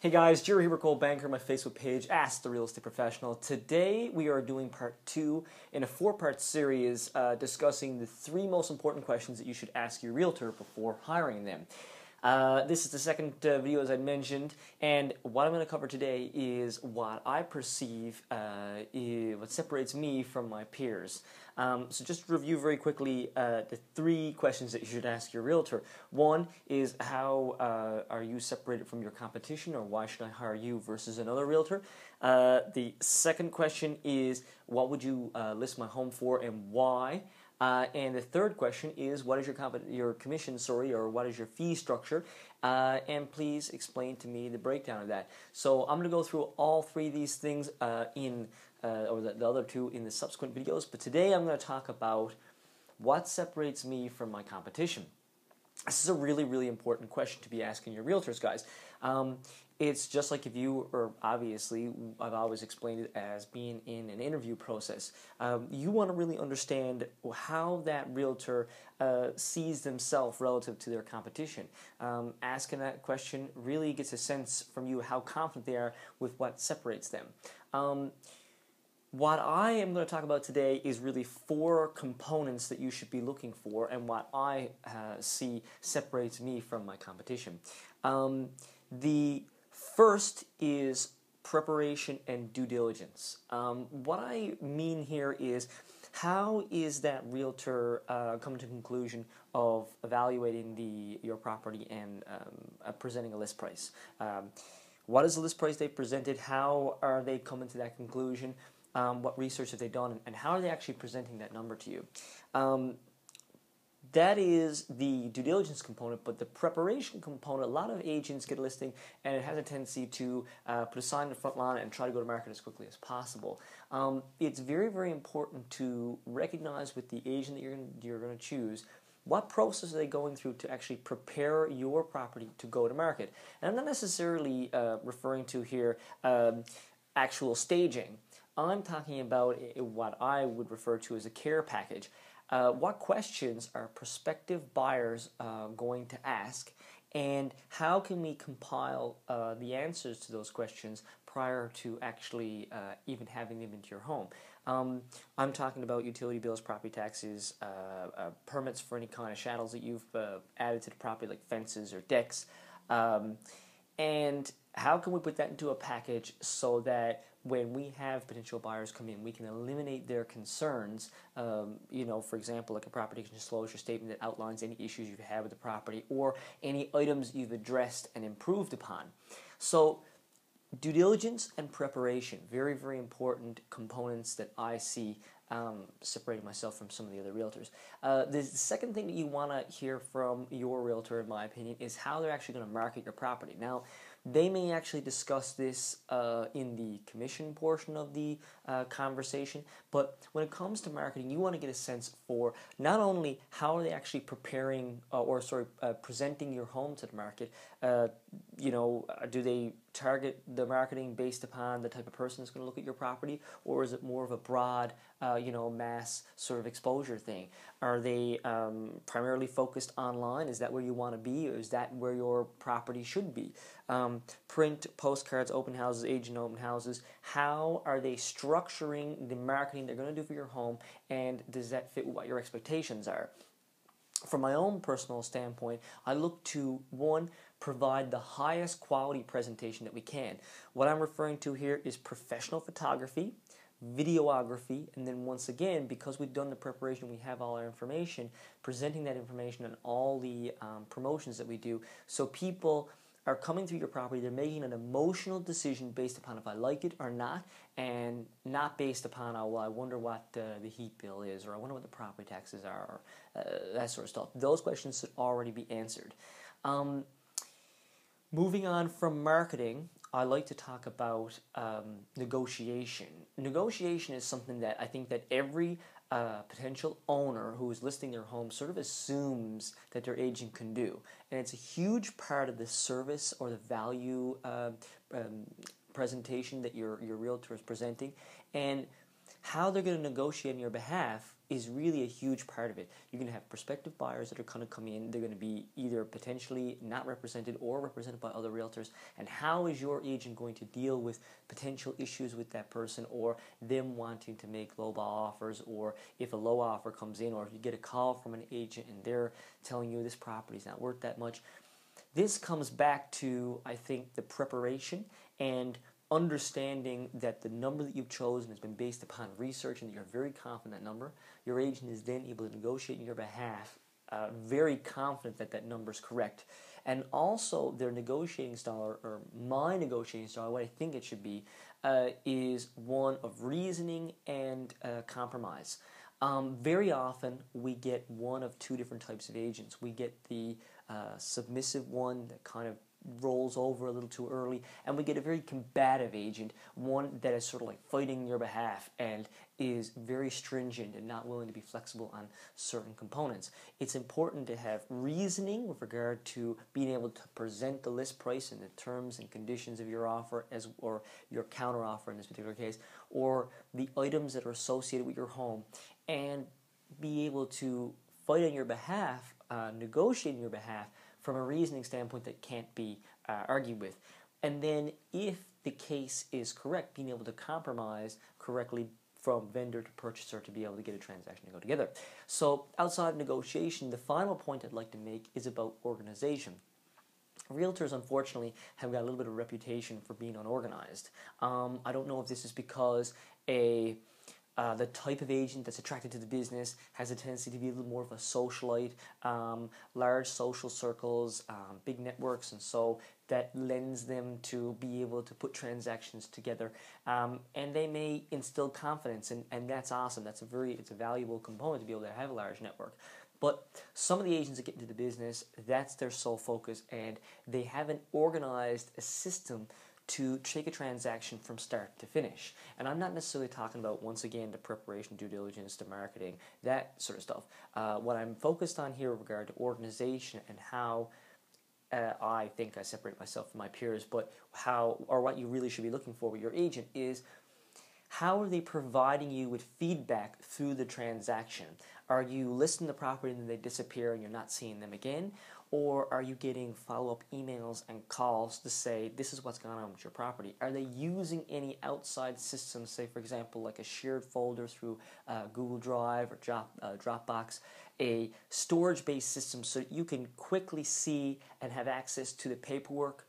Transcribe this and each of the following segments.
Hey guys, Jerry here, Banker, my Facebook page, Ask the Real Estate Professional. Today we are doing part 2 in a 4-part series discussing the 3 most important questions that you should ask your realtor before hiring them. This is the second video, as I mentioned, and what I'm going to cover today is what I perceive what separates me from my peers. So just to review very quickly the 3 questions that you should ask your realtor. One is, how are you separated from your competition, or why should I hire you versus another realtor? The second question is, what would you list my home for and why? And the third question is, what is your commission, or what is your fee structure? And please explain to me the breakdown of that. So I'm going to go through all 3 of these things or the other 2 in the subsequent videos. But today I'm going to talk about what separates me from my competition. This is a really, really important question to be asking your realtors, guys. It's just like if you are, obviously, I've always explained it as being in an interview process. You want to really understand how that realtor sees themselves relative to their competition. Asking that question really gets a sense from you how confident they are with what separates them. What I am going to talk about today is really 4 components that you should be looking for, and what I see separates me from my competition. The first is preparation and due diligence. What I mean here is, how is that realtor coming to the conclusion of evaluating your property and presenting a list price? What is the list price they presented? How are they coming to that conclusion? What research have they done, and how are they actually presenting that number to you? That is the due diligence component, but the preparation component, a lot of agents get a listing and it has a tendency to put a sign in the front lawn and try to go to market as quickly as possible. It's very, very important to recognize with the agent that you're going to choose, what process are they going through to actually prepare your property to go to market. And I'm not necessarily referring to here actual staging. I'm talking about what I would refer to as a care package. What questions are prospective buyers going to ask, and how can we compile the answers to those questions prior to actually even having them into your home? I'm talking about utility bills, property taxes, permits for any kind of chattels that you've added to the property, like fences or decks, and how can we put that into a package so that when we have potential buyers come in, we can eliminate their concerns. For example, like a property disclosure statement that outlines any issues you've had with the property or any items you've addressed and improved upon. So due diligence and preparation, very, very important components that I see separating myself from some of the other realtors. The second thing that you want to hear from your realtor, in my opinion, is how they're actually going to market your property. Now, they may actually discuss this in the commission portion of the conversation, but when it comes to marketing, you want to get a sense for not only how are they actually preparing presenting your home to the market. Do they target the marketing based upon the type of person that's going to look at your property, or is it more of a broad, mass sort of exposure thing? Are they primarily focused online? Is that where you want to be, or is that where your property should be? Print, postcards, open houses, agent open houses. How are they structuring the marketing they're going to do for your home, and does that fit what your expectations are? From my own personal standpoint, I look to, 1, provide the highest quality presentation that we can. What I'm referring to here is professional photography, videography, and then once again, because we've done the preparation, we have all our information, presenting that information and all the promotions that we do, so people are coming through your property, they're making an emotional decision based upon if I like it or not, and not based upon, oh, well, I wonder what the heat bill is, or I wonder what the property taxes are, or that sort of stuff. Those questions should already be answered. Moving on from marketing, I like to talk about negotiation. Negotiation is something that I think that every potential owner who is listing their home sort of assumes that their agent can do. And it's a huge part of the service or the value presentation that your realtor is presenting. And how they're going to negotiate on your behalf is really a huge part of it. You're going to have prospective buyers that are going to come in. They're going to be either potentially not represented or represented by other realtors. And how is your agent going to deal with potential issues with that person, or them wanting to make lowball offers, or if a low offer comes in, or if you get a call from an agent and they're telling you this property is not worth that much. This comes back to, I think, the preparation and understanding that the number that you've chosen has been based upon research and that you're very confident in that number. Your agent is then able to negotiate on your behalf, very confident that that number is correct. And also their negotiating style, or my negotiating style, what I think it should be, is one of reasoning and compromise. Very often we get one of two different types of agents. We get the submissive one that kind of rolls over a little too early, and we get a very combative agent, one that is sort of like fighting your behalf and is very stringent and not willing to be flexible on certain components. It's important to have reasoning with regard to being able to present the list price and the terms and conditions of your offer, or your counter offer in this particular case, or the items that are associated with your home, and be able to fight on your behalf, negotiate on your behalf, from a reasoning standpoint that can't be argued with. And then if the case is correct, being able to compromise correctly from vendor to purchaser to be able to get a transaction to go together. So outside of negotiation, the final point I'd like to make is about organization. Realtors, unfortunately, have got a little bit of a reputation for being unorganized. I don't know if this is because the type of agent that's attracted to the business has a tendency to be a little more of a socialite, large social circles, big networks, and so that lends them to be able to put transactions together, and they may instill confidence, and that's awesome. It's a valuable component to be able to have a large network. But some of the agents that get into the business, that's their sole focus, and they haven't organized a system to take a transaction from start to finish. And I'm not necessarily talking about, once again, the preparation, due diligence, the marketing, that sort of stuff. What I'm focused on here with regard to organization and how I think I separate myself from my peers, but what you really should be looking for with your agent is, how are they providing you with feedback through the transaction? Are you listing the property and then they disappear and you're not seeing them again? Or are you getting follow-up emails and calls to say, this is what's going on with your property? Are they using any outside systems, say, for example, like a shared folder through Google Drive or Dropbox, a storage-based system so that you can quickly see and have access to the paperwork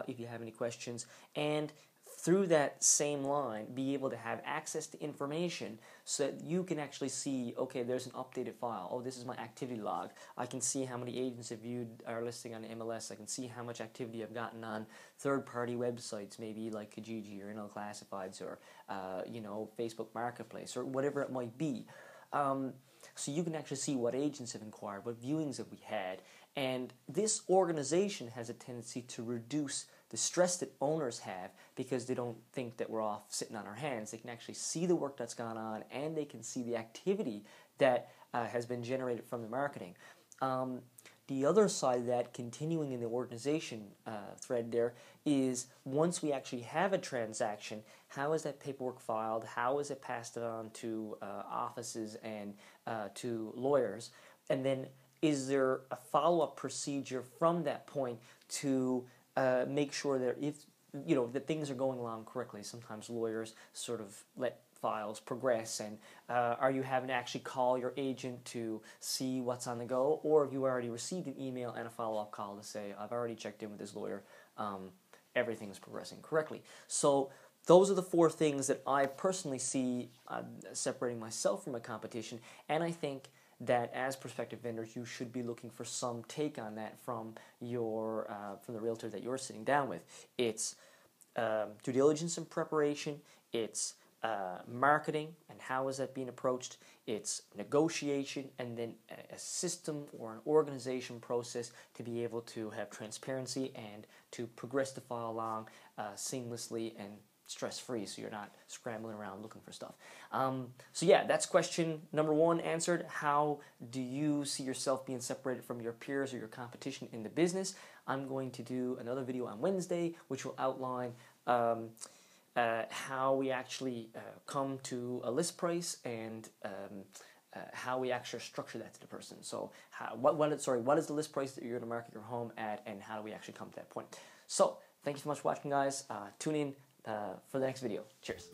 if you have any questions, and through that same line, be able to have access to information so that you can actually see, okay, there's an updated file. Oh, this is my activity log. I can see how many agents have viewed our listing on MLS. I can see how much activity I've gotten on third-party websites, maybe like Kijiji or NL Classifieds or, Facebook Marketplace or whatever it might be. So you can actually see what agents have inquired, what viewings have we had. And this organization has a tendency to reduce the stress that owners have, because they don't think that we're off sitting on our hands. They can actually see the work that's gone on, and they can see the activity that has been generated from the marketing. The other side of that, continuing in the organization thread there, is once we actually have a transaction, how is that paperwork filed? How is it passed on to offices and to lawyers? And then is there a follow-up procedure from that point to make sure that that things are going along correctly? Sometimes lawyers sort of let files progress, and are you having to actually call your agent to see what's on the go, or have you already received an email and a follow-up call to say, I've already checked in with this lawyer, everything is progressing correctly? So those are the four things that I personally see separating myself from my competition, and I think that as prospective vendors, you should be looking for some take on that from from the realtor that you're sitting down with. It's due diligence and preparation. It's marketing and how is that being approached. It's negotiation, and then a system or an organization process to be able to have transparency and to progress the file along seamlessly and stress-free, so you're not scrambling around looking for stuff. So yeah, that's question number one answered. How do you see yourself being separated from your peers or your competition in the business? I'm going to do another video on Wednesday, which will outline how we actually come to a list price and how we actually structure that to the person. So what is the list price that you're going to market your home at, and how do we actually come to that point? So thank you so much for watching, guys. Tune in for the next video. Cheers.